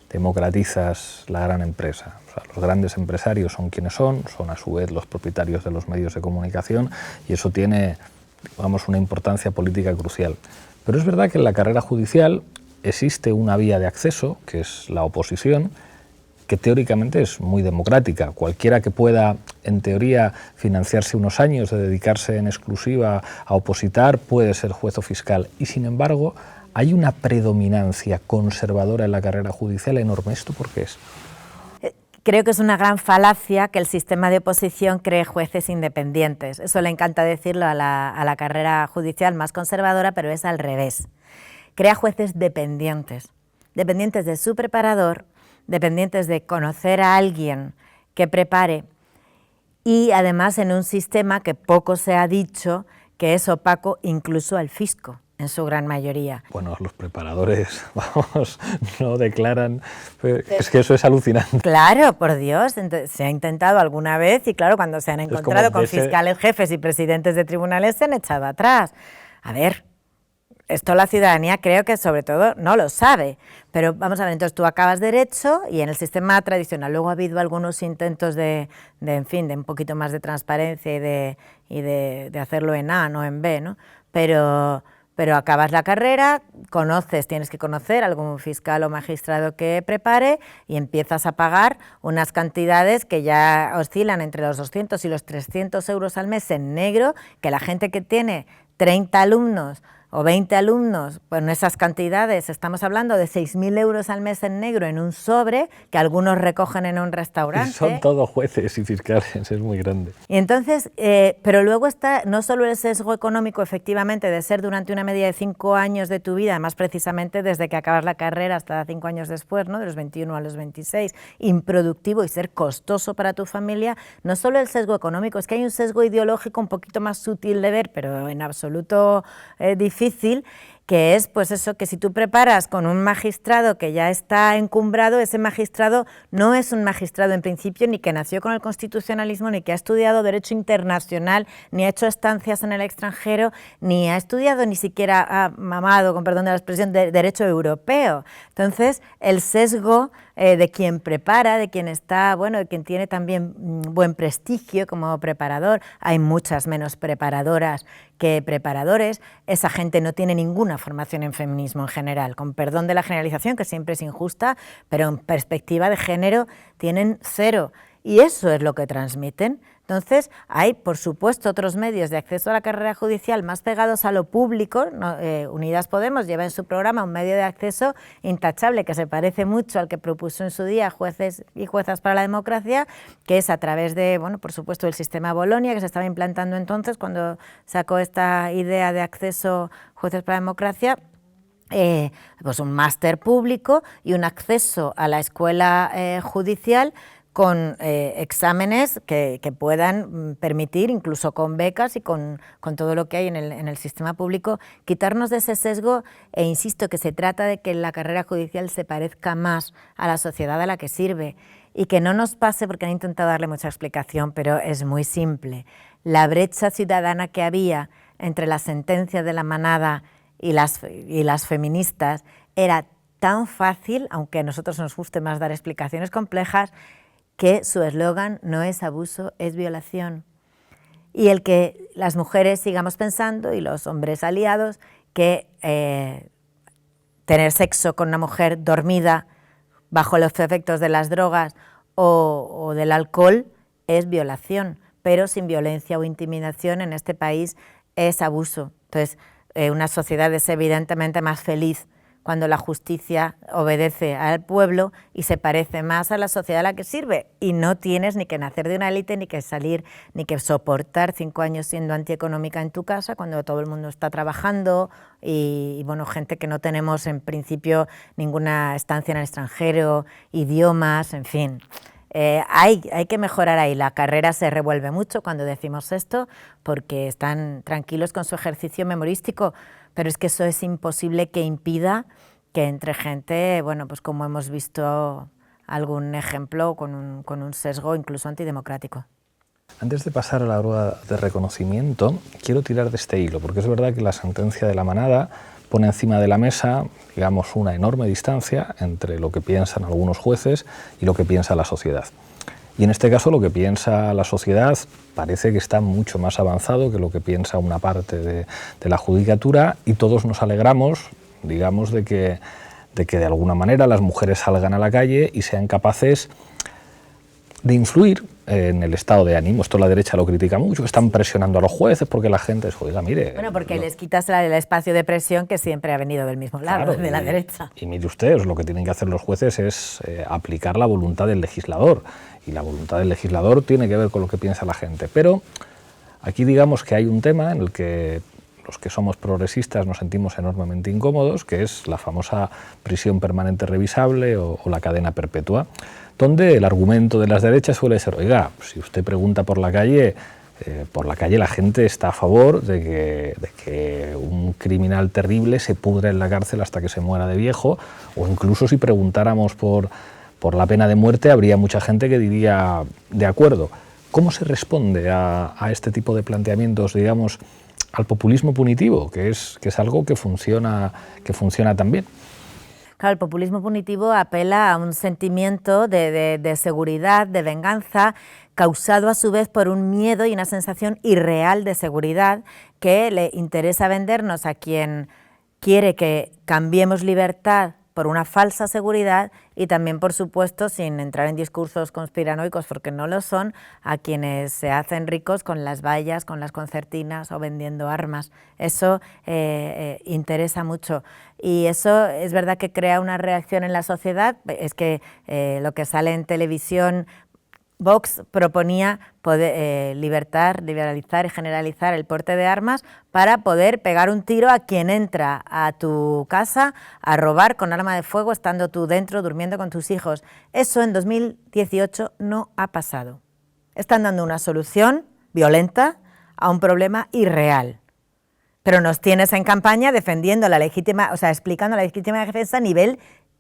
democratizas la gran empresa? O sea, los grandes empresarios son quienes son a su vez los propietarios de los medios de comunicación y eso tiene, digamos, una importancia política crucial. Pero es verdad que en la carrera judicial existe una vía de acceso, que es la oposición, que teóricamente es muy democrática. Cualquiera que pueda, en teoría, financiarse unos años de dedicarse en exclusiva a opositar puede ser juez o fiscal. Y sin embargo, hay una predominancia conservadora en la carrera judicial enorme. ¿Esto por qué es? Creo que es una gran falacia que el sistema de oposición cree jueces independientes. Eso le encanta decirlo a la carrera judicial más conservadora, pero es al revés. Crea jueces dependientes de su preparador, dependientes de conocer a alguien que prepare y además en un sistema que poco se ha dicho que es opaco incluso al fisco en su gran mayoría. Bueno, los preparadores, vamos, no declaran, es que eso es alucinante. Claro, por Dios, se ha intentado alguna vez y claro, cuando se han encontrado con fiscales jefes y presidentes de tribunales se han echado atrás. A ver, esto la ciudadanía creo que sobre todo no lo sabe, pero vamos a ver, entonces tú acabas derecho y en el sistema tradicional luego ha habido algunos intentos en fin, de un poquito más de transparencia y de hacerlo en A, no en B, ¿no? Pero acabas la carrera, tienes que conocer a algún fiscal o magistrado que prepare y empiezas a pagar unas cantidades que ya oscilan entre los 200 y los 300 euros al mes en negro, que la gente que tiene 30 alumnos o 20 alumnos, pues en esas cantidades estamos hablando de 6.000 euros al mes en negro en un sobre que algunos recogen en un restaurante. Y son todos jueces y fiscales, es muy grande. Y entonces, pero luego está no solo el sesgo económico, efectivamente, de ser durante una media de 5 años de tu vida, más precisamente desde que acabas la carrera hasta 5 años después, ¿no? De los 21 a los 26, improductivo y ser costoso para tu familia, no solo el sesgo económico, es que hay un sesgo ideológico un poquito más sutil de ver, pero en absoluto difícil, que es pues eso, que si tú preparas con un magistrado que ya está encumbrado, ese magistrado no es un magistrado en principio ni que nació con el constitucionalismo, ni que ha estudiado derecho internacional, ni ha hecho estancias en el extranjero, ni ha estudiado ni siquiera, ha mamado, con perdón de la expresión, de derecho europeo. Entonces, el sesgo de quien prepara, de quien está, bueno, de quien tiene también buen prestigio como preparador, hay muchas menos preparadoras que preparadores, esa gente no tiene ninguna formación en feminismo en general, con perdón de la generalización, que siempre es injusta, pero en perspectiva de género tienen cero, y eso es lo que transmiten. Entonces, hay, por supuesto, otros medios de acceso a la carrera judicial más pegados a lo público. Unidas Podemos lleva en su programa un medio de acceso intachable que se parece mucho al que propuso en su día Jueces y Juezas para la Democracia, que es a través de, bueno, por supuesto, el sistema Bolonia, que se estaba implantando entonces cuando sacó esta idea de acceso Jueces para la Democracia. Pues un máster público y un acceso a la escuela judicial con exámenes que puedan permitir, incluso con becas y con todo lo que hay en el sistema público, quitarnos de ese sesgo, e insisto que se trata de que la carrera judicial se parezca más a la sociedad a la que sirve y que no nos pase, porque han intentado darle mucha explicación, pero es muy simple. La brecha ciudadana que había entre las sentencias de la manada y las feministas era tan fácil, aunque a nosotros nos guste más dar explicaciones complejas, que su eslogan no es abuso, es violación. Y el que las mujeres sigamos pensando, y los hombres aliados, que tener sexo con una mujer dormida bajo los efectos de las drogas o del alcohol es violación, pero sin violencia o intimidación en este país es abuso. Entonces, una sociedad es evidentemente más feliz cuando la justicia obedece al pueblo y se parece más a la sociedad a la que sirve, y no tienes ni que nacer de una élite, ni que salir, ni que soportar 5 años siendo antieconómica en tu casa cuando todo el mundo está trabajando y bueno, gente que no tenemos en principio ninguna estancia en el extranjero, idiomas, en fin. Hay que mejorar ahí. La carrera se revuelve mucho cuando decimos esto porque están tranquilos con su ejercicio memorístico, pero es que eso es imposible que impida que entre gente, bueno, pues como hemos visto algún ejemplo con un sesgo incluso antidemocrático. Antes de pasar a la rueda de reconocimiento, quiero tirar de este hilo, porque es verdad que la sentencia de la manada pone encima de la mesa, digamos, una enorme distancia entre lo que piensan algunos jueces y lo que piensa la sociedad. Y en este caso lo que piensa la sociedad parece que está mucho más avanzado que lo que piensa una parte de la judicatura, y todos nos alegramos, digamos, de que de alguna manera las mujeres salgan a la calle y sean capaces de influir en el estado de ánimo. Esto la derecha lo critica mucho, están presionando a los jueces porque la gente es, oiga, mire... Bueno, porque les quitas el espacio de presión que siempre ha venido del mismo lado, claro, de la derecha. Y mire usted, lo que tienen que hacer los jueces es aplicar la voluntad del legislador, y la voluntad del legislador tiene que ver con lo que piensa la gente. Pero aquí digamos que hay un tema en el que los que somos progresistas nos sentimos enormemente incómodos, que es la famosa prisión permanente revisable o la cadena perpetua, donde el argumento de las derechas suele ser, oiga, si usted pregunta por la calle la gente está a favor de que un criminal terrible se pudra en la cárcel hasta que se muera de viejo, o incluso si preguntáramos por la pena de muerte, habría mucha gente que diría de acuerdo. ¿Cómo se responde a este tipo de planteamientos, digamos, al populismo punitivo, que es algo que funciona también? Claro, el populismo punitivo apela a un sentimiento de seguridad, de venganza, causado a su vez por un miedo y una sensación irreal de seguridad que le interesa vendernos a quien quiere que cambiemos libertad por una falsa seguridad, y también, por supuesto, sin entrar en discursos conspiranoicos, porque no lo son, a quienes se hacen ricos con las vallas, con las concertinas o vendiendo armas. Eso interesa mucho, y eso es verdad que crea una reacción en la sociedad. Es que lo que sale en televisión, Vox proponía liberalizar y generalizar el porte de armas para poder pegar un tiro a quien entra a tu casa a robar con arma de fuego estando tú dentro durmiendo con tus hijos. Eso en 2018 no ha pasado. Están dando una solución violenta a un problema irreal. Pero nos tienes en campaña defendiendo la legítima, o sea, explicando la legítima defensa a nivel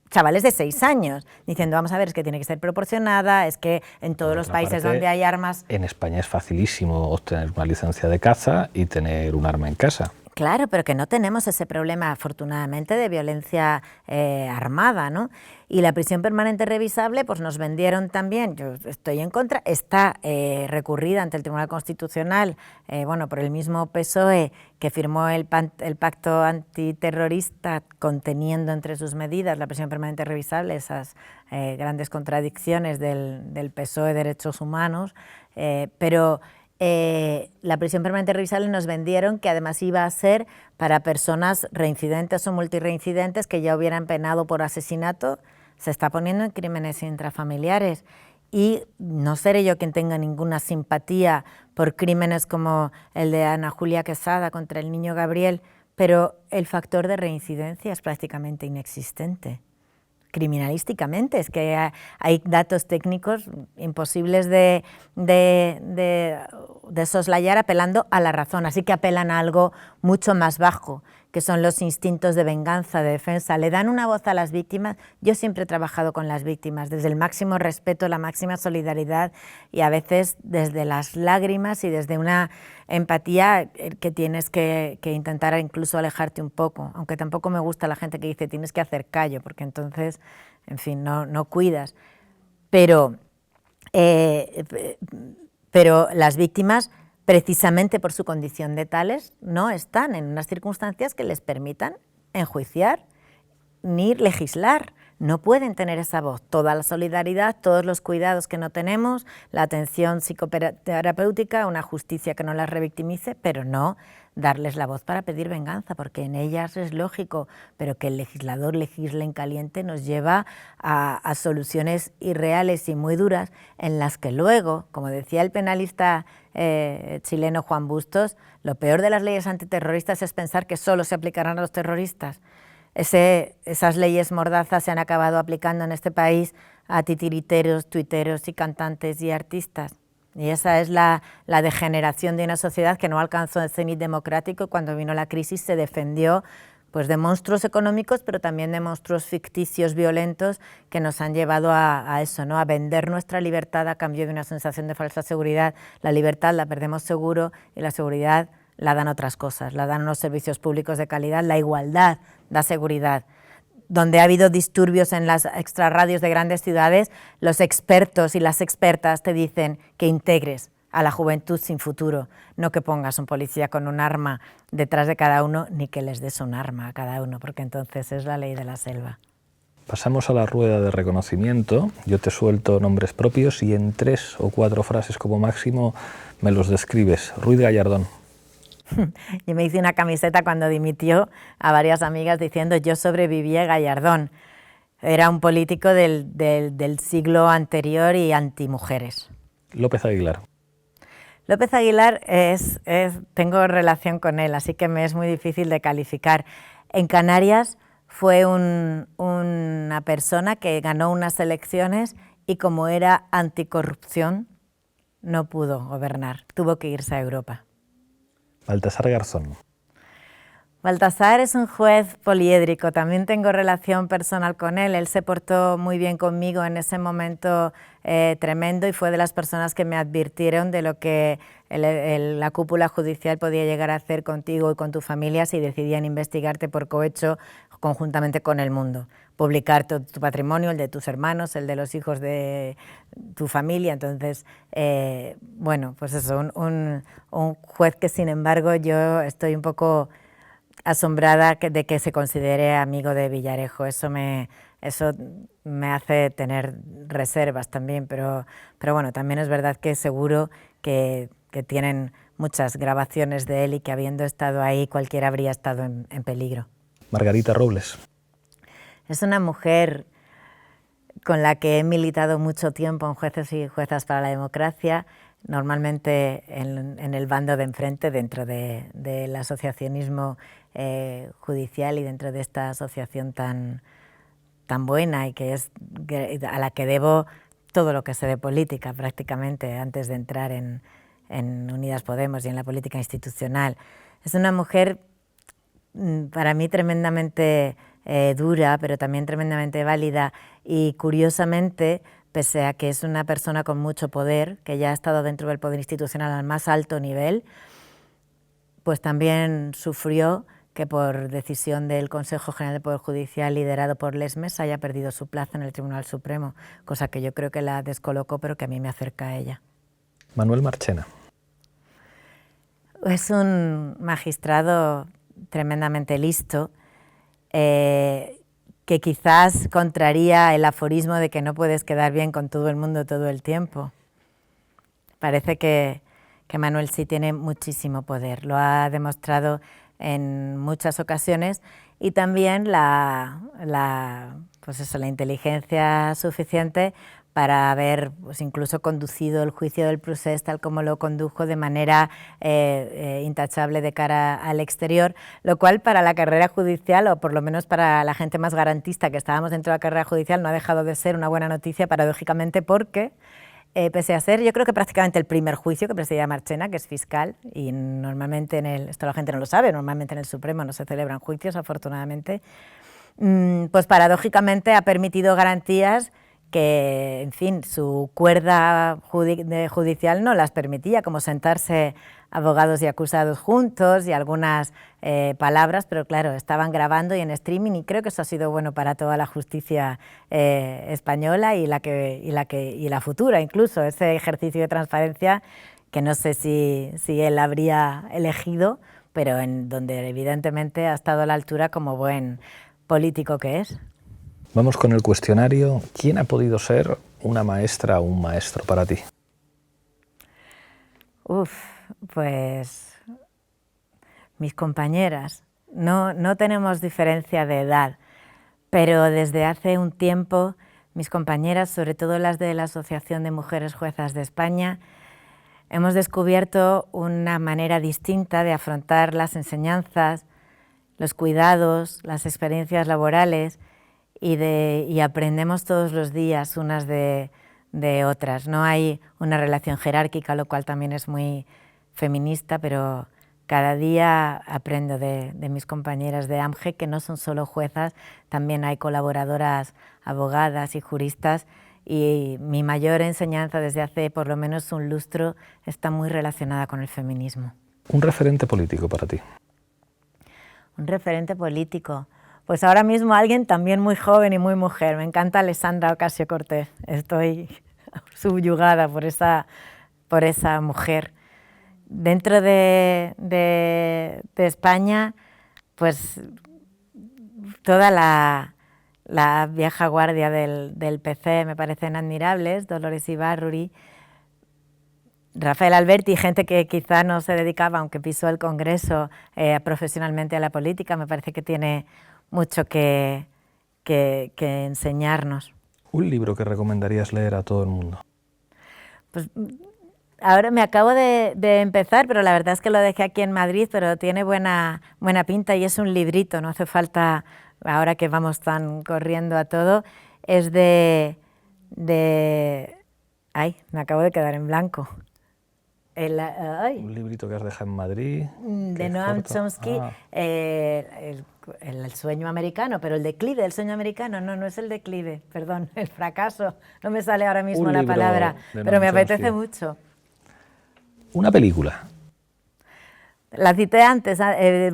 chavales de 6 años, diciendo, vamos a ver, es que tiene que ser proporcionada, es que en todos los países donde hay armas... En España es facilísimo obtener una licencia de caza y tener un arma en casa. Claro, pero que no tenemos ese problema, afortunadamente, de violencia armada, ¿no? Y la prisión permanente revisable, pues nos vendieron también, yo estoy en contra, está recurrida ante el Tribunal Constitucional, bueno, por el mismo PSOE que firmó el pacto antiterrorista conteniendo entre sus medidas la prisión permanente revisable, esas grandes contradicciones del PSOE Derechos Humanos, pero... la prisión permanente revisable nos vendieron que además iba a ser para personas reincidentes o multireincidentes que ya hubieran penado por asesinato, se está poniendo en crímenes intrafamiliares. Y no seré yo quien tenga ninguna simpatía por crímenes como el de Ana Julia Quesada contra el niño Gabriel, pero el factor de reincidencia es prácticamente inexistente. Criminalísticamente, es que hay datos técnicos imposibles de soslayar apelando a la razón, así que apelan a algo mucho más bajo, que son los instintos de venganza, de defensa, le dan una voz a las víctimas. Yo siempre he trabajado con las víctimas, desde el máximo respeto, la máxima solidaridad y a veces desde las lágrimas y desde una empatía que tienes que intentar incluso alejarte un poco, aunque tampoco me gusta la gente que dice tienes que hacer callo, porque entonces, en fin, no cuidas. Pero las víctimas, precisamente por su condición de tales, no están en unas circunstancias que les permitan enjuiciar ni legislar. No pueden tener esa voz, toda la solidaridad, todos los cuidados que no tenemos, la atención psicoterapéutica, una justicia que no las revictimice, pero no darles la voz para pedir venganza, porque en ellas es lógico, pero que el legislador legisle en caliente nos lleva a soluciones irreales y muy duras, en las que luego, como decía el penalista chileno Juan Bustos, lo peor de las leyes antiterroristas es pensar que solo se aplicarán a los terroristas. Esas leyes mordazas se han acabado aplicando en este país a titiriteros, tuiteros y cantantes y artistas. Y esa es la degeneración de una sociedad que no alcanzó el cenit democrático. Cuando vino la crisis se defendió pues, de monstruos económicos, pero también de monstruos ficticios violentos que nos han llevado a eso, ¿no? A vender nuestra libertad a cambio de una sensación de falsa seguridad. La libertad la perdemos seguro y la seguridad la dan otras cosas, la dan unos servicios públicos de calidad, la igualdad da seguridad. Donde ha habido disturbios en las extrarradios de grandes ciudades, los expertos y las expertas te dicen que integres a la juventud sin futuro, no que pongas un policía con un arma detrás de cada uno, ni que les des un arma a cada uno, porque entonces es la ley de la selva. Pasamos a la rueda de reconocimiento. Yo te suelto nombres propios y en 3 o 4 frases como máximo me los describes. Ruiz Gallardón. Yo me hice una camiseta cuando dimitió a varias amigas diciendo yo sobreviví a Gallardón. Era un político del siglo anterior y antimujeres. López Aguilar. López Aguilar tengo relación con él, así que me es muy difícil de calificar. En Canarias fue una persona que ganó unas elecciones y como era anticorrupción no pudo gobernar, tuvo que irse a Europa. Baltasar Garzón. Baltasar es un juez poliédrico, también tengo relación personal con él, él se portó muy bien conmigo en ese momento tremendo y fue de las personas que me advirtieron de lo que la cúpula judicial podía llegar a hacer contigo y con tu familia si decidían investigarte por cohecho conjuntamente con el mundo. Publicar todo tu patrimonio, el de tus hermanos, el de los hijos de tu familia. Entonces, bueno, pues eso, un juez que sin embargo yo estoy un poco asombrada de que se considere amigo de Villarejo. Eso me hace tener reservas también, pero bueno, también es verdad que seguro que tienen muchas grabaciones de él y que habiendo estado ahí cualquiera habría estado en peligro. Margarita Robles. Es una mujer con la que he militado mucho tiempo en Jueces y Juezas para la Democracia, normalmente en el bando de enfrente, dentro del asociacionismo judicial y dentro de esta asociación tan buena y a la que debo todo lo que sé de política prácticamente antes de entrar en Unidas Podemos y en la política institucional. Es una mujer para mí tremendamente dura, pero también tremendamente válida, y curiosamente, pese a que es una persona con mucho poder, que ya ha estado dentro del poder institucional al más alto nivel, pues también sufrió que por decisión del Consejo General del Poder Judicial liderado por Lesmes haya perdido su plaza en el Tribunal Supremo, cosa que yo creo que la descolocó, pero que a mí me acerca a ella. Manuel Marchena. Es un magistrado tremendamente listo, que quizás contraría el aforismo de que no puedes quedar bien con todo el mundo todo el tiempo. Parece que Manuel sí tiene muchísimo poder, lo ha demostrado en muchas ocasiones, y también pues eso, la inteligencia suficiente para haber pues incluso conducido el juicio del procés tal como lo condujo, de manera intachable de cara al exterior, lo cual para la carrera judicial, o por lo menos para la gente más garantista que estábamos dentro de la carrera judicial, no ha dejado de ser una buena noticia, paradójicamente, porque pese a ser, yo creo que prácticamente el primer juicio que presidía Marchena, que es fiscal, y normalmente esto la gente no lo sabe, normalmente en el Supremo no se celebran juicios, afortunadamente, pues paradójicamente ha permitido garantías que, en fin, su cuerda judicial no las permitía, como sentarse abogados y acusados juntos y algunas palabras, pero claro, estaban grabando y en streaming, y creo que eso ha sido bueno para toda la justicia española y la futura, incluso ese ejercicio de transparencia que no sé si él habría elegido, pero en donde evidentemente ha estado a la altura como buen político que es. Vamos con el cuestionario. ¿Quién ha podido ser una maestra o un maestro para ti? Pues mis compañeras. No tenemos diferencia de edad, pero desde hace un tiempo mis compañeras, sobre todo las de la Asociación de Mujeres Juezas de España, hemos descubierto una manera distinta de afrontar las enseñanzas, los cuidados, las experiencias laborales, y aprendemos todos los días unas de otras. No hay una relación jerárquica, lo cual también es muy feminista, pero cada día aprendo de mis compañeras de AMGE, que no son solo juezas, también hay colaboradoras, abogadas y juristas, y mi mayor enseñanza desde hace por lo menos un lustro está muy relacionada con el feminismo. ¿Un referente político para ti? Un referente político. Pues ahora mismo alguien también muy joven y muy mujer. Me encanta Alexandra Ocasio-Cortez. Estoy subyugada por esa mujer. Dentro de España, pues toda la vieja guardia del PC me parecen admirables, Dolores Ibárruri, Rafael Alberti, gente que quizá no se dedicaba, aunque pisó el Congreso, profesionalmente a la política, me parece que tiene mucho que enseñarnos. ¿Un libro que recomendarías leer a todo el mundo? Pues ahora me acabo de empezar, pero la verdad es que lo dejé aquí en Madrid, pero tiene buena pinta y es un librito, no hace falta, ahora que vamos tan corriendo a todo, es ay, me acabo de quedar en blanco. Un librito que has dejado en Madrid. De Noam Chomsky, el sueño americano, pero el declive del sueño americano, no es el declive, perdón, el fracaso, no me sale ahora mismo la palabra, pero me apetece mucho. ¿Una película? La cité antes,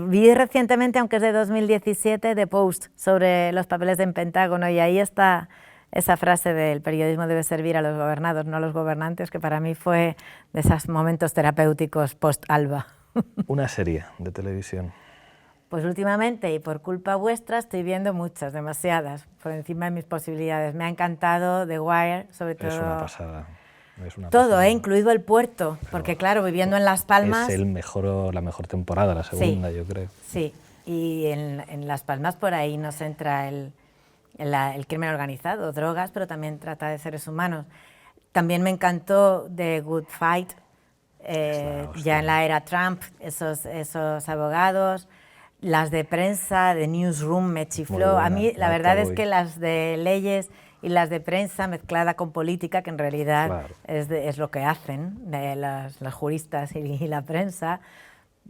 vi recientemente, aunque es de 2017, The Post, sobre los papeles del Pentágono, y ahí está esa frase del periodismo debe servir a los gobernados, no a los gobernantes, que para mí fue de esos momentos terapéuticos post-Alba. ¿Una serie de televisión? Pues últimamente, y por culpa vuestra, estoy viendo muchas, demasiadas, por encima de mis posibilidades. Me ha encantado The Wire, sobre todo. Es una pasada. Todo, incluido El Puerto, porque claro, viviendo en Las Palmas... Es la mejor temporada, la segunda, sí, yo creo. Sí, y en Las Palmas por ahí nos entra el crimen organizado, drogas, pero también trata de seres humanos. También me encantó The Good Fight, ya en la era Trump, esos abogados. Las de prensa, de Newsroom, me chifló. A mí la verdad es que las de leyes y las de prensa mezclada con política, que en realidad es lo que hacen los juristas y la prensa,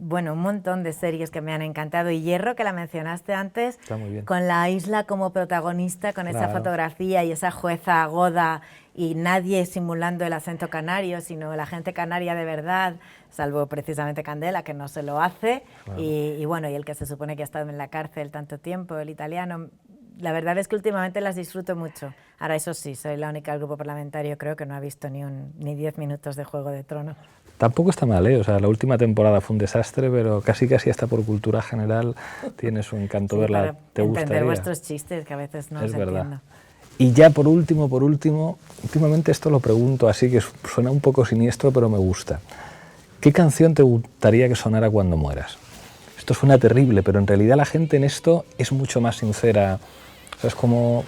bueno, un montón de series que me han encantado. Y Hierro, que la mencionaste antes, Está muy bien. con la isla como protagonista, con esa fotografía y esa jueza Goda y nadie simulando el acento canario, sino la gente canaria de verdad, salvo precisamente Candela, que no se lo hace, y bueno, y el que se supone que ha estado en la cárcel tanto tiempo, el italiano. La verdad es que últimamente las disfruto mucho. Ahora, eso sí, soy la única del grupo parlamentario, creo, que no ha visto ni 10 minutos de Juego de Tronos. Tampoco está mal, ¿eh? O sea, la última temporada fue un desastre, pero casi hasta por cultura general tiene su encanto sí, verla. Para ¿Te entender gustaría? Vuestros chistes, que a veces no Es se verdad. entiendo. Y ya por último, últimamente esto lo pregunto así, que suena un poco siniestro, pero me gusta. ¿Qué canción te gustaría que sonara cuando mueras? Esto suena terrible, pero en realidad la gente en esto es mucho más sincera. O sea, es como,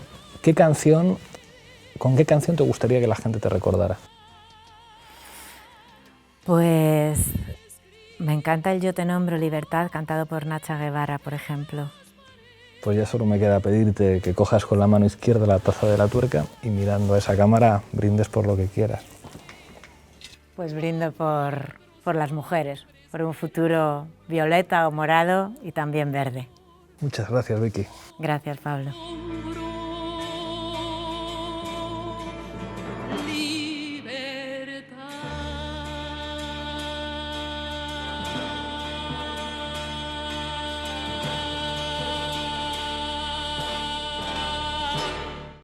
¿con qué canción te gustaría que la gente te recordara? Pues me encanta el Yo te nombro Libertad, cantado por Nacha Guevara, por ejemplo. Pues ya solo me queda pedirte que cojas con la mano izquierda la taza de la tuerca y mirando a esa cámara brindes por lo que quieras. Pues brindo por las mujeres, por un futuro violeta o morado y también verde. Muchas gracias, Vicky. Gracias, Pablo.